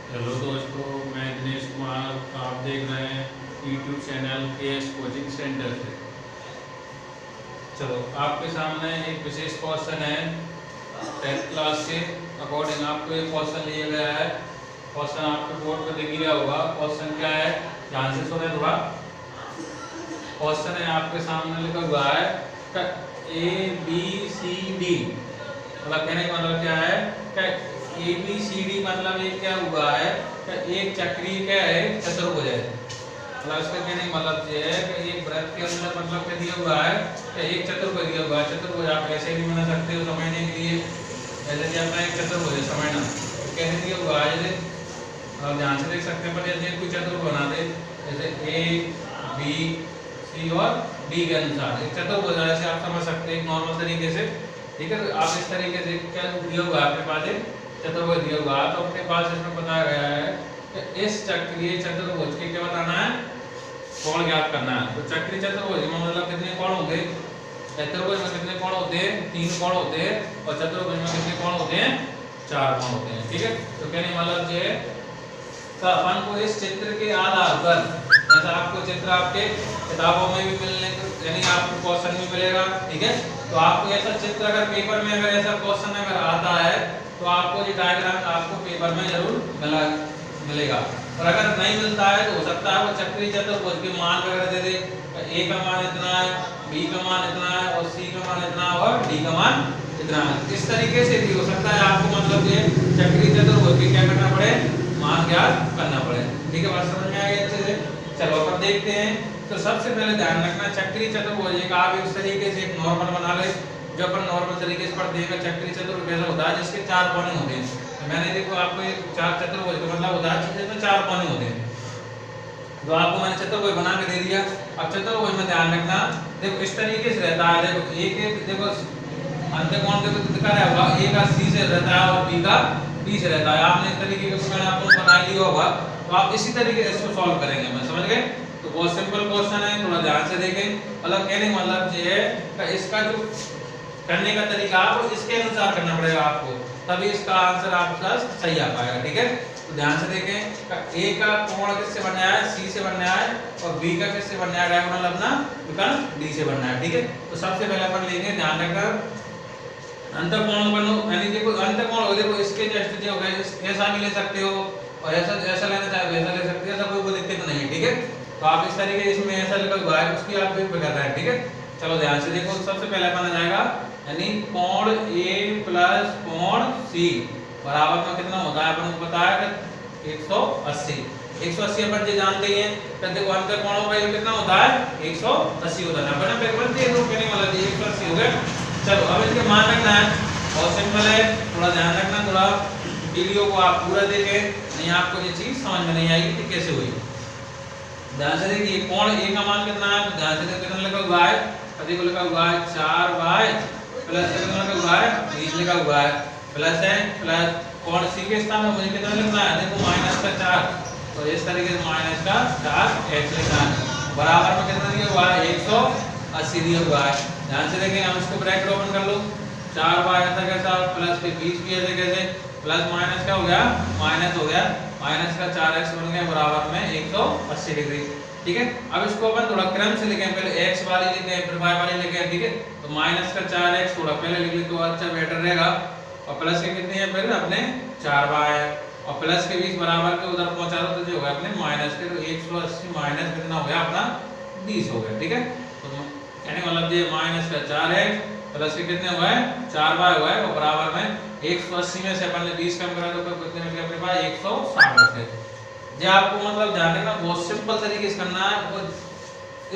Hello दोस्तों, मैं दिनेश कुमार। आप देख रहे हैं YouTube channel KS coaching centre से। चलो, आपके सामने एक विशेष क्वेश्चन है 10th क्लास के अकॉर्डिंग। आपको एक क्वेश्चन लिया गया है। क्वेश्चन आपके बोर्ड पर दिख गया होगा। क्वेश्चन क्या है, ध्यान से सुने थोड़ा। क्वेश्चन है आपके सामने लिखा हुआ है ABCD, मतलब कहने का मतलब क्या है, ABCD मतलब ये क्या हुआ है, एक चक्रीय क्या है, चतुर्भुज है। मतलब इसका कहने का मतलब ये है कि एक वृत्त के अंदर मतलब क्या दिया हुआ है कि एक चतुर्भुज दिया हुआ है। चतुर्भुज आप ऐसे भी बना सकते हो समझने के लिए, जैसे कि अपना एक चतुर्भुज है समझना, तो कैसे दिया हुआ है, जैसे आप ध्यान से देख सकते हैं। पर जैसे कोई चतुर्भुज बना दे, जैसे A B C और D के अनुसार एक चतुर्भुज है, ऐसे आप समझ सकते हैं नॉर्मल तरीके से। ठीक है, तो आप इस तरीके से क्या दिया हुआ है आपके पास एक चतुर्भुज दिया हुआ, तो अपने पास इसमें बताया गया है कि इस चक्रीय चतुर्भुज के क्या बताना है, कोण ज्ञात करना है। तो चक्रीय चतुर्भुज में मतलब कितने कोण होंगे, चतुर्भुज में कितने कोण होते हैं, 3 कोण होते हैं, और चतुर्भुज में कितने कोण होते हैं, 4 कोण होते हैं। ठीक है, तो कहने मतलब ये तो अपन को इस चित्र के आधार पर, जैसा आपको चित्र आपके किताबों में भी मिलने यानी आपको क्वेश्चन भी मिलेगा। ठीक है, तो आपको ऐसा चित्र अगर पेपर में अगर ऐसा क्वेश्चन अगर आता है तो आपको ये डायग्राम आपको पेपर में जरूर मिलेगा। और अगर नहीं मिलता है तो हो सकता है वो चक्रीय चतुर्भुज के मान वगैरह दे दे, A का मान इतना है, B का मान इतना है, और C का मान इतना है, और D का मान इतना है। इस तरीके से भी हो सकता है आपको मतलब ये चक्रीय चतुर्भुज के क्या करना पड़े, मान ज्ञात करना पड़े। ठीक है, बात समझ में आ गई अच्छे से। चलो अपन देखते हैं। तो सबसे पहले ध्यान रखना, चक्रीय चतुर्भुज का आप इस तरीके से एक नॉर्मल बना ले, जो अपन नॉर्मल तरीके से पढ़ते हैं। चक्रीय चतुर्भुज कैसा होता है, जिसके 4 कोने होते हैं। मैंने देखो आपको एक 4 चतुर्भुज का मतलब होता है जिसमें 4 कोने होते हैं। तो आपको मैंने चतुर्भुज बना के दे दिया। अब चतुर्भुज में ध्यान रखना, देखो इस तरीके से रहता है। देखो एक देखो अंतःकोण देखो दिखा रहा होगा, A का C से रहता है और B का D से रहता है। आपने इस तरीके का मैंने आपको बना लिया होगा, तो आप इसी तरीके से इसको सॉल्व करेंगे। मैं समझ गए। तो बहुत सिंपल क्वेश्चन है, थोड़ा ध्यान से देखें। मतलब कहने का मतलब ये है कि इसका जो करने का तरीका आपको इसके अनुसार करना पड़ेगा आपको, तभी इसका आंसर आपका सही आ पाएगा। ठीक है, तो ध्यान से देखें। A का कोण किससे बनना है, C से बनना है, और B का किससे बनना है, डायगोनल अपना विकर्ण D से बनना है। ठीक है, तो सबसे पहले अपन लेंगे, ध्यान रखना, अंतःकोण बनो, यानी देखो अंतःकोण हो, देखो इसके जस्ट जो है ऐसा भी ले सकते हो, और ऐसा ऐसा लेना चाहे वैसा ले सकते हो, ऐसा कोई दिक्कत नहीं है। ठीक है, तो आप इस तरीके इसमें ऐसा लिखा हुआ है उसकी आप भी कर रहे हैं। ठीक है, चलो ध्यान से देखो। सबसे पहले अपन आ जाएगा, यानी कोण A प्लस कोण C बराबर में कितना होता है, अपन को पता है 180। 180 अपन ये जानते ही हैं। तो देखो अंतःकोणों का ये कितना होता है, 180 होता है। अपन पेपर में देखो कहने वाला 180 हो गया। चलो अब इसके मान रखना है, बहुत सिंपल है, थोड़ा ध्यान रखना, थोड़ा वीडियो को आप पूरा देखें, नहीं आपको ये चीज समझ में नहीं आएगी कि कैसे हुई। ध्यान से देखिए, कोण A का मान कितना है, ध्यान से देखिए कितना लिखा हुआ है, अभी को लिखा हुआ है 4y प्लस कितना लिखा हुआ है 20 लिखा हुआ है, प्लस है प्लस कोण C के स्थान में मुझे कितना लिखना है, देखो माइनस का 4, तो इस तरीके से माइनस का 4x लिखना है, बराबर में कितना दिया हुआ है 180 दिया हुआ है। ध्यान से देखें, हम इसको ब्रैकेट ओपन कर लो, 4y ऐसा कैसा प्लस के 20 भी ऐसे कैसे, प्लस माइनस क्या हो गया, माइनस हो गया, माइनस का 4x बन गया बराबर में 180 डिग्री। ठीक है, अब इसको अपन थोड़ा क्रम से लिखें, पहले x वाली लिखें फिर y वाली लिखें। ठीक है, तो माइनस का 4x थोड़ा पहले लिख ले तो अच्छा बेटर रहेगा, और प्लस के कितने हैं फिर अपने 4y, और प्लस के 20 बराबर के उधर पहुंचा दो तो जो होगा अपने माइनस के, तो 180 माइनस कितना हो गया अपना 20 हो गया। ठीक है, तो यानी मतलब ये माइनस का 4x प्लस के कितने हुआ है 4y हुआ है, और बराबर में 180 में से अपन ने 20 कम करा तो कितने में अपने पास 160 बचे। ये आपको मतलब ध्यान रखना, बहुत सिंपल तरीके से करना है,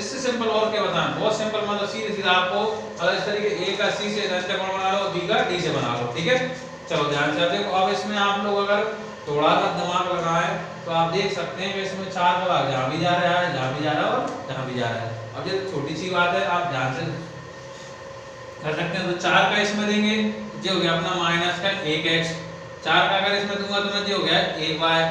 इससे सिंपल और क्या बताएं, बहुत सिंपल, मतलब सीधे सीधा आपको अगर इस तरीके A का C से अंतःकोण बना लो, B का D से बना लो। ठीक है, चलो ध्यान से देखो। अब इसमें आप लोग अगर थोड़ा सा दिमाग लगाएं तो आप देख सकते हैं कि इसमें 4 भाग जहाँ भी जा रहा है, जहाँ भी जा रहा है, और जहाँ भी जा रहा है। अब ये छोटी सी बात है, आप ध्यान से कर सकते हैं। तो 4 का इसमें देंगे, ये हो गया अपना माइनस का 1x, 4 का अगर इसमें दूंगा तो ये हो गया 1y,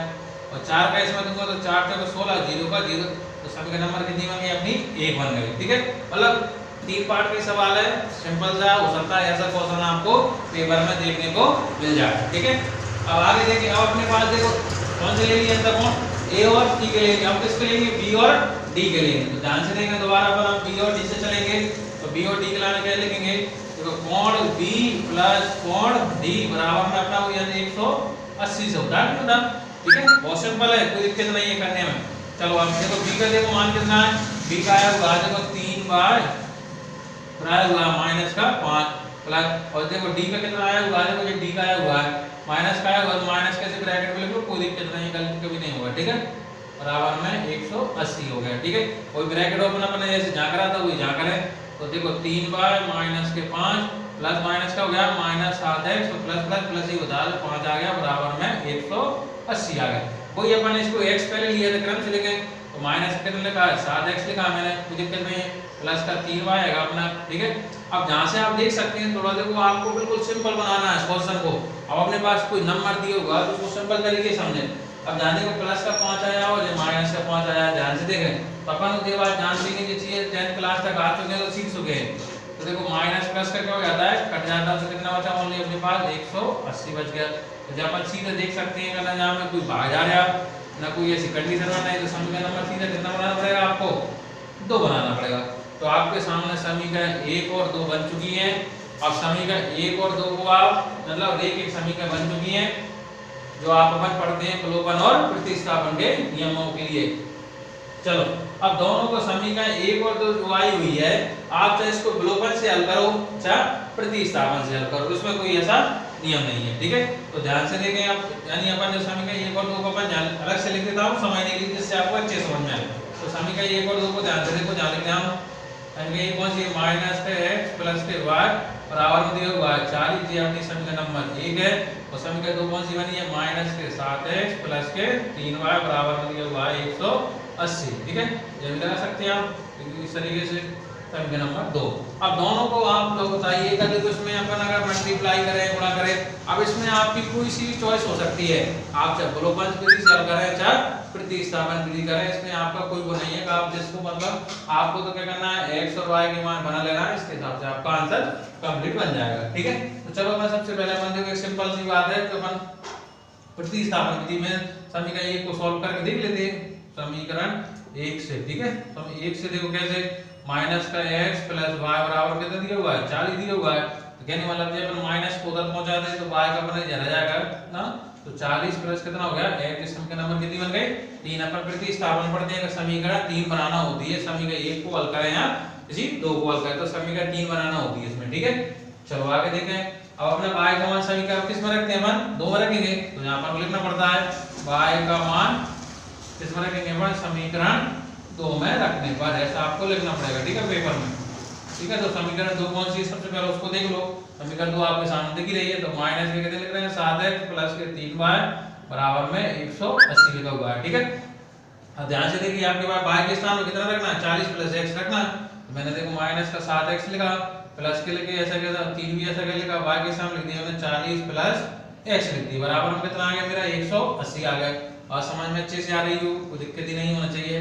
और 4 का इसमें दूंगा तो 4 का 16, 0 का 0, तो सभी का नंबर कितनी बन गई अपनी 1 बन गई। ठीक है, मतलब 3 पार्ट का सवाल है, सिंपल सा, हो सकता है ऐसा क्वेश्चन आपको पेपर में देखने को मिल जाए। ठीक है, अब आगे देखिए। अब अपने पास देखो कौन से ले लिए अंतःकोण ए और सी के लिए, अब किसके लेंगे बी और डी के लिए। तो ध्यान से देखें दोबारा पर हम बी और डी से चलेंगे, तो बी और डी के लाने क्या लिखेंगे, देखो कोण बी प्लस कोण डी बराबर में अपना वो यानी 180 से होता है ना, ठीक है। बहुत सिंपल है, कोई दिक्कत नहीं है करने में। चलो अब देखो बी का देखो मान कितना है, बी का आया हुआ देखो 3 बाय आया हुआ माइनस का 5 प्लस, और देखो डी का कितना आया हुआ है, देखो ये डी का आया हुआ है माइनस का आया हुआ, माइनस कैसे ब्रैकेट में लिख लो, कोई दिक्कत नहीं, गलती कभी नहीं होगा, ठीक है। बराबर में 180 हो गया, ठीक है। कोई ब्रैकेट ओपन अपने जैसे झांक रहा था वही झांक रहे। तो देखो 3 बाय माइनस के 5 प्लस माइनस का हो गया माइनस 7x, तो प्लस प्लस प्लस ही होता है 5 आ गया बराबर में 180 आ गया। कोई अपन इसको x पहले लिया था क्रम से लिखें, तो माइनस कितना लिखा है 7x लिखा मैंने, कोई दिक्कत नहीं है, प्लस का 3y आएगा अपना, ठीक है। अब जहां से आप देख सकते हैं थोड़ा देखो आपको बिल्कुल सिंपल बनाना है क्वेश्चन को। अब अपने पास कोई नंबर दिया होगा तो उसको सिंपल तरीके से समझें। अब ध्यान देखो प्लस का 5 आया और ये माइनस का 5 आया, ध्यान से देखें। तो अपन उसके बाद जान लेंगे ये चीजें 10th क्लास तक आ चुके हैं तो सीख चुके हैं। तो देखो माइनस प्लस का क्या हो जाता है, कट जाता है, तो कितना बचा ओनली अपने पास 180 बच गया। तो जब अपन सीधे देख सकते हैं ना, जहां में कोई भाग जा रहा ना कोई ऐसी कंडीशन बनाना है, तो समीकरण नंबर सीधा कितना बनाना पड़ेगा आपको, 2 बनाना पड़ेगा। तो आपके सामने समीकरण 1 और 2 बन चुकी है। अब समीकरण 1 और 2 को आप मतलब एक एक समीकरण बन चुकी है जो आप अपन पढ़ते हैं विलोपन और प्रतिस्थापन के नियमों के लिए। चलो अब दोनों को समीकरण 1 और 2 जो आई हुई है, आप चाहे इसको विलोपन से हल करो चाहे प्रतिस्थापन से हल करो, उसमें कोई ऐसा नियम नहीं है, ठीक है। तो ध्यान से देखें आप, यानी अपन जो समीकरण 1 और 2 को अपन अलग से लिख देता हूं समझने के लिए जिससे आपको अच्छे समझ में आए। तो समीकरण 1 और 2 को ध्यान से देखो, ध्यान लिखते हैं हम, यानी ये कौन सी माइनस के x प्लस के y बराबर में दिया हुआ है 40, ये अपनी समीकरण नंबर 1 है। और समीकरण 2 कौन सी बनी है, माइनस के 7x प्लस के 3y बराबर में दिया हुआ है 180, ठीक है। ये भी लगा सकते हैं आप इस तरीके से समीकरण नंबर 2। अब दोनों को आप लोग बताइए कि देखो इसमें अपन अगर मल्टीप्लाई करें गुणा करें, अब इसमें आपकी कोई सी भी चॉइस हो सकती है, आप चाहे विलोपन विधि से हल करें चाहे प्रतिस्थापन विधि करें, इसमें आपका कोई वो नहीं है कि आप जिसको मतलब आपको तो क्या करना है x और y के मान बना लेना है, इसके हिसाब से आपका आंसर कंप्लीट बन जाएगा, ठीक है। तो चलो मैं सबसे पहले अपन देखो एक सिंपल सी बात है कि अपन प्रतिस्थापन विधि में समीकरण 1 को सॉल्व करके देख लेते हैं समीकरण 1 से, ठीक है। तो 1 से देखो कैसे, माइनस का x प्लस y बराबर कितना दिया हुआ है 40 दिया हुआ है। तो कहने मतलब जब अपन माइनस को उधर पहुंचा दें तो y का अपना चला जाएगा ना, तो 40 प्लस कितना हो गया x, इसके नंबर कितनी बन गई 3। अपन प्रतिस्थापन पढ़ते हैं कि समीकरण 3 बनाना होती है, समीकरण 1 को हल करें या इसी 2 को हल करें तो समीकरण 3 बनाना होती है इसमें, ठीक है। चलो आगे देखें। अब अपना y का मान समीकरण किस में रखते हैं अपन, 2 में रखेंगे, तो यहां पर लिखना पड़ता है y का मान किस में रखेंगे अपन, समीकरण 2 में रखने पर ऐसा आपको लिखना पड़ेगा, ठीक है, पेपर में, ठीक है। तो समीकरण 2 कौन सी, सबसे पहले उसको देख लो। समीकरण 2 आपके सामने दिख रही है, तो माइनस के कितने लिख रहे हैं 7x प्लस के 3y बराबर में 180 लिखा हुआ है, ठीक है। अब ध्यान से देखिए आपके पास y के स्थान में कितना रखना है 40 प्लस x रखना है। तो मैंने देखो माइनस का 7x लिखा, प्लस के लेके ऐसा क्या 3 भी ऐसा क्या लिखा, y के स्थान लिख दिया मैंने 40 प्लस x लिख दिया, बराबर में कितना आ गया मेरा 180 आ गया। और समझ में अच्छे से आ रही हो, कोई दिक्कत ही नहीं होना चाहिए।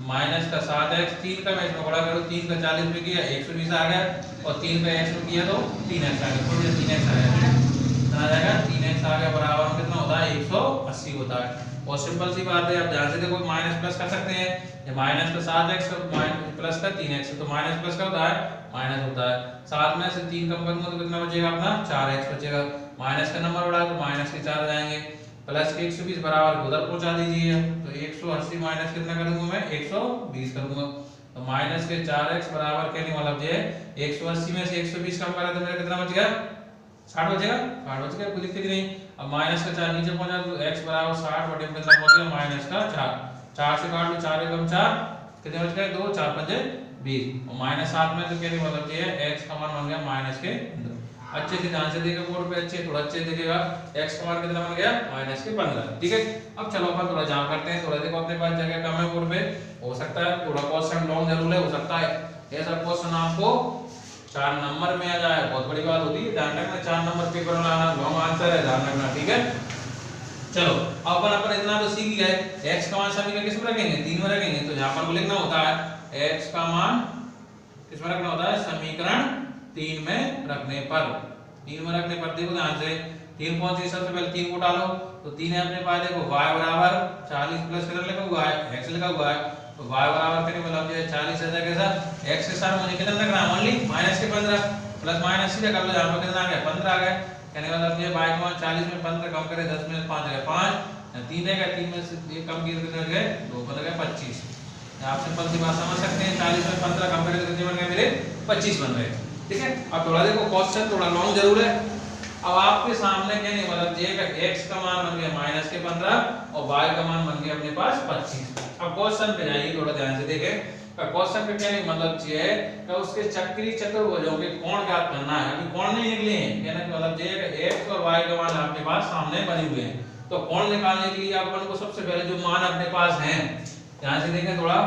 माइनस का 7x, 3 का मैं इसमें बड़ा करूं, 3 का 40 में किया 120 आ गया, और 3 का x में किया तो 3x आ गया, थोड़ी 3x आ गया, ठीक है। कितना आ जाएगा 3x आ गया, बराबर में कितना होता है 180 होता है। बहुत सिंपल सी बात है। अब ध्यान से देखो माइनस प्लस कर सकते हैं, ये माइनस का 7x और प्लस का 3x, तो माइनस प्लस का होता है माइनस होता है, 7 में से 3 कम करूंगा तो कितना बचेगा अपना 4x बचेगा, माइनस का नंबर बढ़ा तो माइनस के 4 जाएंगे, प्लस के 120 बराबर उधर पहुंचा दीजिए, तो 180 माइनस कितना करूंगा मैं 120 करूंगा, तो माइनस के 4x बराबर कहने मतलब ये 180 में से 120 कम करा तो मेरा कितना बच गया 60 बचेगा, 60 बच गया, कोई दिक्कत नहीं। अब माइनस का 4 नीचे पहुंचा तो x बराबर 60 बटे में कितना बच गया माइनस का 4, 4 से काट लो 4 एकम 4 कितने बच गए 2, 4 5 20, और माइनस 7 में तो कहने मतलब ये x का मान बन गया माइनस के 2। अच्छे से ध्यान से देखिए बोर्ड पे, अच्छे थोड़ा अच्छे देखिएगा, x का मान कितना बन गया माइनस के 15, ठीक है। अब चलो अपन थोड़ा जाम करते हैं, थोड़ा देखो अपने पास जगह कम है बोर्ड पे, हो सकता है थोड़ा क्वेश्चन लॉन्ग जरूर है, हो सकता है ऐसा क्वेश्चन आपको 4 नंबर में आ जाए, बहुत बड़ी बात होती है, ध्यान रखना 4 नंबर पेपर में आना लॉन्ग आंसर है, ध्यान रखना, ठीक है। चलो अब अपन इतना तो सीख गए, x का मान समीकरण किस में रखेंगे 3 में रखेंगे, तो यहां पर लिखना होता है x का मान किस में रखना होता है समीकरण 3 में रखने पर, 3 में रखने पर देखो ध्यान से, 3 कौन सी, सबसे पहले 3 को डालो तो 3 है अपने पास। देखो y बराबर 40 प्लस कितना लिखा हुआ है, x लिखा हुआ है, तो y बराबर करें मतलब ये 40 ऐसा कैसा, x के साथ मुझे कितना रखना है, ओनली माइनस के 15 प्लस माइनस सीधे कर लो, यहाँ पर कितना आ गया 15 आ गया। कहने का मतलब ये y का मान 40 में 15 कम करे 10 में 5 है 5, 3 है 3 में से ये कम किया कितने गए 2 बन गए 25। आप सिंपल सी बात समझ सकते हैं, 40 में 15 कम करे कितने बन गए मेरे 25 बन गए। ठीक है, अब थोड़ा देखो क्वेश्चन थोड़ा लॉन्ग जरूर है। अब आपके सामने क्या नहीं मतलब j का x का मान बन गया माइनस के 15 और y का मान बन गया अपने पास 25। अब क्वेश्चन पे जाइए थोड़ा ध्यान से देखें। क्वेश्चन पे क्या नहीं मतलब ये है कि उसके चक्रीय चतुर्भुजों के कोण ज्ञात करना है। अभी कोण नहीं निकले हैं, कहने का मतलब j का x और y का मान आपके पास सामने बने हुए हैं, तो कोण निकालने के लिए अपन को सबसे पहले जो मान अपने पास हैं, ध्यान से देखें, थोड़ा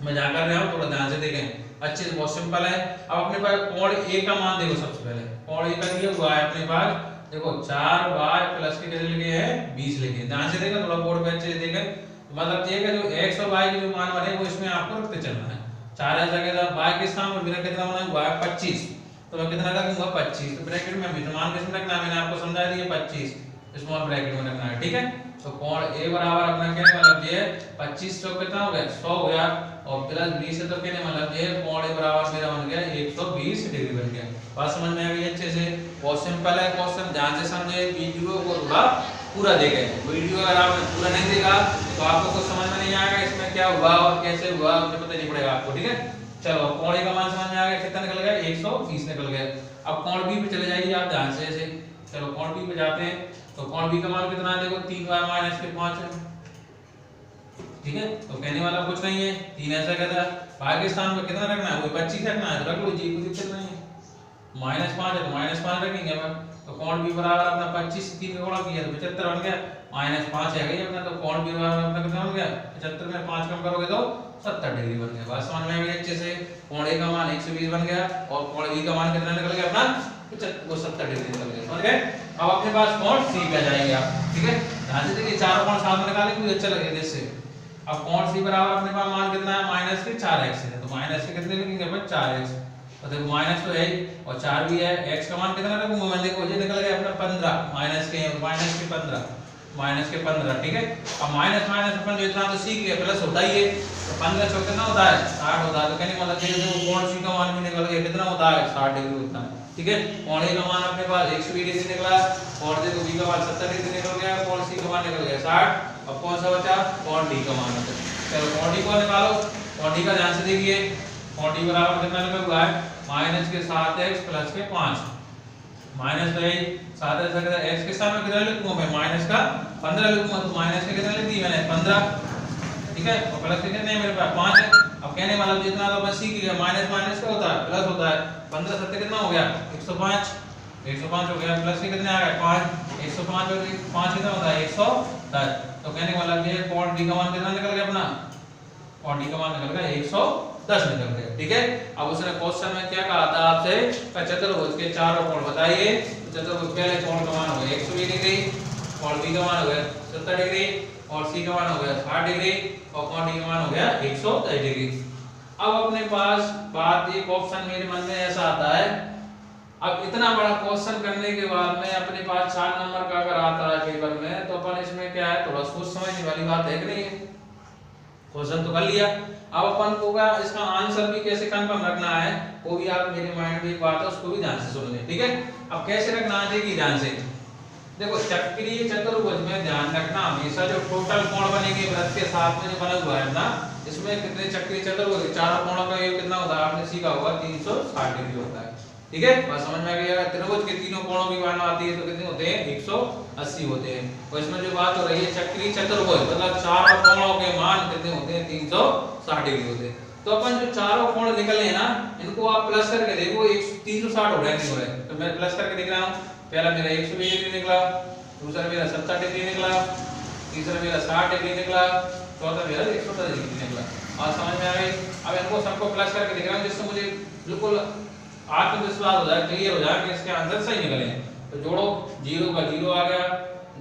मैं जा कर रहा हूं, थोड़ा ध्यान से देखें, अच्छे से, बहुत सिंपल है। अब अपने पास कोण a का मान देखो, सबसे पहले कोण a का दिया हुआ है अपने पास, देखो 4y प्लस के कितने लिखे हैं 20 लिखे। ध्यान से देखें, थोड़ा बोर्ड पे अच्छे से देखें, मतलब ये का जो x और y के जो मान बने वो इसमें आपको रखते चलना है। 4 ऐसा के साथ y के स्थान पर मेरा कितना बना हुआ है 25, तो मैं कितना रखूंगा 25, तो ब्रैकेट में भी मान किसमें रखना है, मैंने आपको समझा दिया 25 स्मॉल ब्रैकेट में रखना है। ठीक है, तो कोण a बराबर अपना क्या मतलब ये 25 चौक कितना हो गया 100 हो गया, और प्लस 20 है तो क्या मतलब ये कोण a बराबर मेरा बन गया 120 डिग्री बन गया। बात समझ में आ गई अच्छे से, बहुत सिंपल है क्वेश्चन, ध्यान से समझे, वीडियो को थोड़ा पूरा देखें। वीडियो अगर आपने पूरा नहीं देखा तो आपको कुछ समझ में नहीं आएगा इसमें क्या हुआ और कैसे हुआ, मुझे पता नहीं पड़ेगा आपको। ठीक है, चलो कोण a का मान समझ में आ गया, कितना निकल गया 120 निकल गया। अब कोण b पे चले जाइए आप ध्यान से ऐसे, चलो कोण b पे जाते हैं, तो कोण b का मान कितना है, देखो 3y माइनस के 5 है। ठीक है, तो कहने वाला कुछ नहीं है, 3 ऐसा कहता है, y के स्थान पर कितना रखना है, वही 25 रखना है, तो रख लो जी, कोई दिक्कत नहीं है। -5 है तो -5 रखेंगे अपन, तो कोण b बराबर अपना 25 से 3 का गुणा किया तो 75 बन गया, -5 है गई अपना, तो कोण b बराबर अपना कितना बन गया 75 में 5 कम करोगे तो 70 डिग्री बन गया। बात समझ में आ गई अच्छे से, कोण a का मान 120 बन गया और कोण b का मान कितना निकल गया अपना 70 डिग्री निकल गया। समझ गए, अब अपने पास कोण c पे आ जाएंगे आप। ठीक है, ध्यान से देखिए, चारों कोण साथ में निकालें मुझे अच्छा लगेगा इससे। अब कोण c बराबर अपने पास मान कितना है माइनस के 4x है, तो माइनस के कितने लिखेंगे अपन 4x, तो देखो माइनस तो है और 4 भी है, x का मान कितना रखूंगा मैं, देखो ये निकल गया अपना 15 माइनस के 15। ठीक है, अब माइनस माइनस अपन जो इतना तो सीख गए, प्लस होता ही है, तो 15 चौक कितना होता है 60 होता है, तो कहने मतलब ये जो कोण c का मान भी निकल गया कितना होता है 60 डिग्री होता है। ठीक है, कोण a का मान अपने पास 120 डिग्री निकला और देखो b का मान 70 डिग्री निकल गया, कोण c का मान निकल गया 60। अब कौन सा बचा, कोण d का मान। चलो कोण d को निकालो, कोण d का ध्यान से देखिए, कोण d बराबर कितना लिखा हुआ है माइनस के 7x प्लस के 5, माइनस तो 7 ऐसा कहता है, x के साथ में कितना लिखूंगा मैं माइनस का 15 लिखूंगा, तो माइनस के कितना लिख दी मैंने 15। ठीक है, और प्लस के कितने मेरे पास 5 है। अब कहने मतलब जितना तो अपन सीख गए, माइनस माइनस क्या होता है प्लस होता है, 15 7 कितना हो गया 105 हो गया, प्लस के कितने आ गए 5, 105 और 5 कितना होता है 110। तो कहने का मतलब ये कोण d का मान कितना निकल गया अपना, कोण d का मान निकल गया 110 निकल गया। ठीक है, अब उसने क्वेश्चन में क्या कहा था आपसे, चतुर्भुज के चारों कोण बताइए, तो चतुर्भुज पहले कोण का मान हो गया 120 डिग्री, कोण b का मान हो गया 70 डिग्री और c का मान हो गया 60 डिग्री और कोण d का मान हो गया 110 डिग्री। अब अपने पास बात एक ऑप्शन मेरे मन में ऐसा आता है, अब इतना बड़ा क्वेश्चन करने के बाद में अपने पास 4 नंबर का अगर आता है पेपर में, तो अपन इसमें क्या है थोड़ा सोच समझने वाली बात है कि नहीं है। क्वेश्चन तो कर लिया, अब अपन को का इसका आंसर भी कैसे कंफर्म रखना है वो भी आप मेरे माइंड में एक बात है उसको भी ध्यान से सुन लें। ठीक है, अब कैसे रखना है देखिए ध्यान से, देखो चक्रीय चतुर्भुज में ध्यान रखना हमेशा जो टोटल कोण बनेंगे वृत्त के साथ में जो बना हुआ है ना, इसमें कितने चक्रीय चतुर्भुज चारों कोणों का योग कितना होता है आपने सीखा होगा 360 डिग्री होता है। ठीक है, बात समझ में आ गई। त्रिभुज के तीनों कोणों की मान आती है तो कितने होते हैं 180 होते हैं। और इसमें जो बात हो रही है चक्रीय चतुर्भुज मतलब चारों कोणों के मान कितने होते हैं 360 डिग्री होते हैं। तो अपन जो चारों कोण निकले हैं ना इनको आप प्लस करके देखो 360 हो रहा है नहीं हो रहा है, तो मैं प्लस करके दिख रहा हूं। पहला मेरा 120 डिग्री निकला, दूसरा मेरा 70 डिग्री निकला, तीसरा मेरा 60 डिग्री निकला, चौथा मेरा 110 डिग्री निकला। और समझ में आ गई। अब इनको सबको प्लस करके दिख रहा हूं जिससे मुझे बिल्कुल आत्मविश्वास हो जाए, क्लियर हो जाए कि इसके आंसर सही निकले। तो जोड़ो, 0 का 0 आ गया,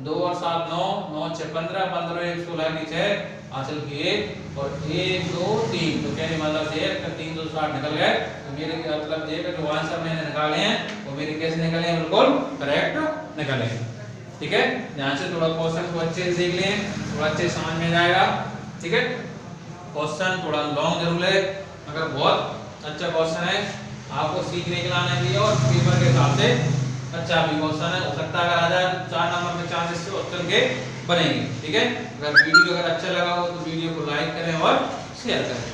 2 और 7 9, 9 6 15, 15 1 16 की 6 हासिल किए और 1 2 3 तो कहने मतलब ये 3 2 60 निकल गए। तो मेरे मतलब ये जो आंसर मैंने निकाले हैं वो मेरे कैसे निकले हैं, बिल्कुल करेक्ट निकले हैं। ठीक है, ध्यान से थोड़ा क्वेश्चन को अच्छे से देख लें, थोड़ा अच्छे समझ में जाएगा। ठीक है, क्वेश्चन थोड़ा लॉन्ग जरूर है मगर बहुत अच्छा क्वेश्चन है, आपको सीखने के लाने भी और पेपर के हिसाब से अच्छा भी क्वेश्चन है। हो सकता है अगर 4 नंबर में चांसेस से ऑप्शन के बनेंगे। ठीक है, अगर वीडियो अगर अच्छा लगा हो तो वीडियो को लाइक करें और शेयर करें।